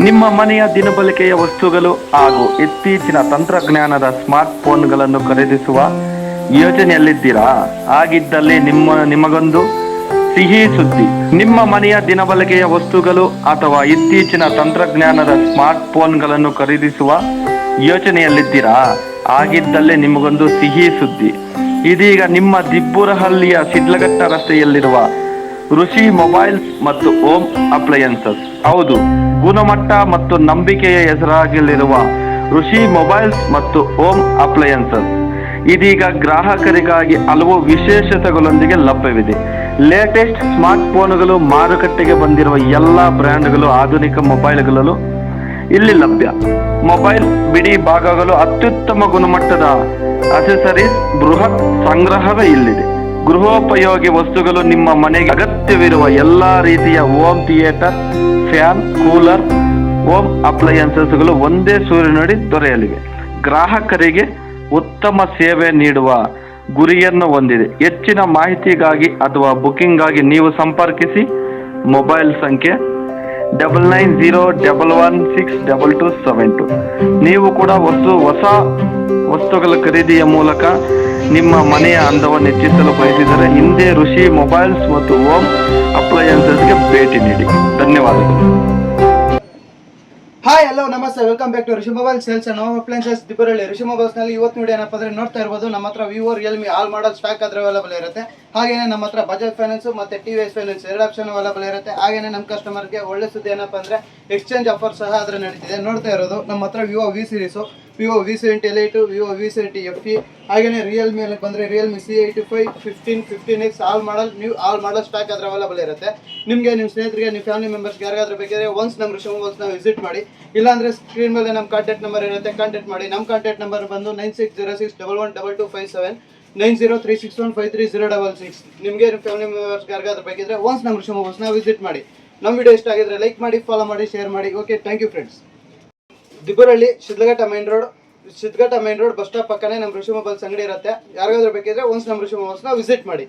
ನಿಮ್ಮ ಮನೆಯ ದಿನಬಳಕೆಯ ವಸ್ತುಗಳು ಹಾಗೂ ಇತ್ತೀಚಿನ ತಂತ್ರಜ್ಞಾನದ ಸ್ಮಾರ್ಟ್ ಫೋನ್ಗಳನ್ನು ಖರೀದಿಸುವ ಯೋಜನೆಯಲ್ಲಿದ್ದೀರಾ? ಹಾಗಿದ್ದಲ್ಲಿ ನಿಮಗೊಂದು ಸಿಹಿ ಸುದ್ದಿ. ನಿಮ್ಮ ಮನೆಯ ದಿನಬಳಕೆಯ ವಸ್ತುಗಳು ಅಥವಾ ಇತ್ತೀಚಿನ ತಂತ್ರಜ್ಞಾನದ ಸ್ಮಾರ್ಟ್ ಫೋನ್ಗಳನ್ನು ಖರೀದಿಸುವ ಯೋಚನೆಯಲ್ಲಿದ್ದೀರಾ? ಹಾಗಿದ್ದಲ್ಲಿ ನಿಮಗೊಂದು ಸಿಹಿ ಸುದ್ದಿ. ಇದೀಗ ನಿಮ್ಮ ದಿಬ್ಬುರಹಳ್ಳಿಯ ಶಿಡ್ಲಘಟ್ಟ ರಸ್ತೆಯಲ್ಲಿರುವ ಋಷಿ ಮೊಬೈಲ್ಸ್ ಮತ್ತು ಹೋಮ್ ಅಪ್ಲಯನ್ಸಸ್, ಹೌದು, ಗುಣಮಟ್ಟ ಮತ್ತು ನಂಬಿಕೆಯ ಹೆಸರಾಗಲಿರುವ ಋಷಿ ಮೊಬೈಲ್ಸ್ ಮತ್ತು ಹೋಮ್ ಅಪ್ಲಯನ್ಸಸ್ ಇದೀಗ ಗ್ರಾಹಕರಿಗಾಗಿ ಹಲವು ವಿಶೇಷತೆಗಳೊಂದಿಗೆ ಲಭ್ಯವಿದೆ. ಲೇಟೆಸ್ಟ್ ಸ್ಮಾರ್ಟ್ ಫೋನ್ಗಳು, ಮಾರುಕಟ್ಟೆಗೆ ಬಂದಿರುವ ಎಲ್ಲ ಬ್ರ್ಯಾಂಡ್ಗಳು, ಆಧುನಿಕ ಮೊಬೈಲ್ಗಳಲ್ಲೂ ಇಲ್ಲಿ ಲಭ್ಯ. ಮೊಬೈಲ್ ಬಿಡಿ ಭಾಗಗಳು, ಅತ್ಯುತ್ತಮ ಗುಣಮಟ್ಟದ ಅಸೆಸರೀಸ್, ಬೃಹತ್ ಸಂಗ್ರಹವೇ ಇಲ್ಲಿದೆ. ಗೃಹೋಪಯೋಗಿ ವಸ್ತುಗಳು, ನಿಮ್ಮ ಮನೆಗೆ ಅಗತ್ಯವಿರುವ ಎಲ್ಲ ರೀತಿಯ home theatre, fan, cooler, home ಅಪ್ಲಯನ್ಸಸ್ಗಳು ಒಂದೇ ಸೂರಿನಡಿ ದೊರೆಯಲಿವೆ. ಗ್ರಾಹಕರಿಗೆ ಉತ್ತಮ ಸೇವೆ ನೀಡುವ ಗುರಿಯನ್ನು ಹೊಂದಿದೆ. ಹೆಚ್ಚಿನ ಮಾಹಿತಿಗಾಗಿ ಅಥವಾ ಬುಕಿಂಗ್ಗಾಗಿ ನೀವು ಸಂಪರ್ಕಿಸಿ ಮೊಬೈಲ್ ಸಂಖ್ಯೆ 9901162272. ನೀವು ಕೂಡ ಹೊಸ ವಸ್ತುಗಳ ಖರೀದಿಯ ಮೂಲಕ ನಿಮ್ಮ ಮನೆಯ ಅಂದವನ್ನು ಹೆಚ್ಚಿಸಲು ಬಯಸಿದರೆ ಹಿಂದೆ ಋಷಿ ಮೊಬೈಲ್ಸ್ ಮತ್ತು ಹೋಮ್ ಅಪ್ಲಯನ್ಸಸ್ಗೆ ಭೇಟಿ ನೀಡಿ. ಧನ್ಯವಾದಗಳು. ಹಾಯ್, ಹಲೋ, ನಮಸ್ತೆ, welcome back to Rishi mobile sales and home appliances Dibburahalli. Rishi mobiles ನಲ್ಲಿ ಇವತ್ತು ನೋಡಿ ಏನಪ್ಪ ಅಂದ್ರೆ ನೋಡ್ತಾ ಇರ್ಬೋದು, ನಮ್ಮ ಹತ್ರ Vivo, Realme all model stock ಆದ್ರೆ ಅವೈಲೇಬಲ್ ಇರುತ್ತೆ. ಹಾಗೇನೆ ನಮ್ಮ ಹತ್ರ ಬಜಾಜ್ ಫೈನಾನ್ಸ್ ಮತ್ತೆ ಟಿವಿಎಸ್ ಫೈನಾನ್ಸ್ ಎರಡು ಆಪ್ಷನ್ ಅವೈಲೇಬಲ್ ಇರುತ್ತೆ. ಹಾಗೇನೆ ನಮ್ಮ ಕಸ್ಟಮರ್ಗೆ ಒಳ್ಳೆ ಸುದ್ದಿ ಏನಪ್ಪ ಅಂದ್ರೆ ಎಕ್ಸ್ಚೇಂಜ್ ಆಫರ್ ಸಹ ಅದ್ರ ನಡೀತಿದೆ. ನೋಡ್ತಾ ಇರೋದು ನಮ್ಮ ಹತ್ರ Vivo V series, Vivo V70 Lite, Vivo V70 FE, ಹಾಗೇನೆ ರಿಯಲ್ಮಿ ಬಂದರೆ Realme C85, 15, 15X all model stock ಆದ್ರೆ ಅವೈಲೇಬಲ್ ಇರುತ್ತೆ. ನಿಮಗೆ ನಿಮ್ಮ ಸ್ನೇಹಿತರಿಗೆ, ನಿಮ್ಮ ಫ್ಯಾಮಿಲಿ ಮೆಂಬರ್ಸ್ಗೆ ಯಾರಿಗಾದ್ರೂ ಬೇಕಾದ್ರೆ ಒನ್ಸ್ ನಮ್ಮ ಋಷಿ ಮೊಬೈಲ್ಸ್ನ ವಿಸಿಟ್ ಮಾಡಿ. ಇಲ್ಲಾಂದ್ರೆ ಸ್ಕ್ರೀನ್ ಮೇಲೆ ನಮ್ಮ ಕಾಂಟ್ಯಾಕ್ಟ್ ನಂಬರ್ ಇರುತ್ತೆ, ಕಾಂಟ್ಯಾಕ್ಟ್ ಮಾಡಿ. ನಮ್ಮ ಕಾಂಟ್ಯಾಕ್ಟ್ ನಂಬರ್ ಬಂದು 9606112257, 9036153066. ನಿಮಗೆ ನಿಮ್ಮ ಫ್ಯಾಮಿಲಿ ಮೆಂಬರ್ಸ್ಗೆ ಯಾರಿಗಾದ್ರೂ ಬೇಕಿದ್ರೆ ಒನ್ಸ್ ನಮ್ಮ ಋಷಿ ಮೊಬೈಲ್ಸ್ನ ವಿಸಿಟ್ ಮಾಡಿ. ನಮ್ಮ ವಿಡಿಯೋ ಇಷ್ಟ ಆಗಿದ್ರೆ ಲೈಕ್ ಮಾಡಿ, ಫಾಲೋ ಮಾಡಿ, ಶೇರ್ ಮಾಡಿ. Okay, thank you friends. Dibburahalli Shidlaghatta main road bus stop ಪಕ್ಕನೇ ನಮ್ಮ ಋಷಿ ಮೊಬೈಲ್ಸ್ ಅಂಗಡಿ ಇರುತ್ತೆ. ಯಾರಿಗಾದ್ರೂ ಬೇಕಿದ್ರೆ ಒನ್ಸ್ ನಮ್ಮ ಋಷಿ ಮೊಬೈಲ್ಸ್ನ ವಿಸಿಟ್ ಮಾಡಿ.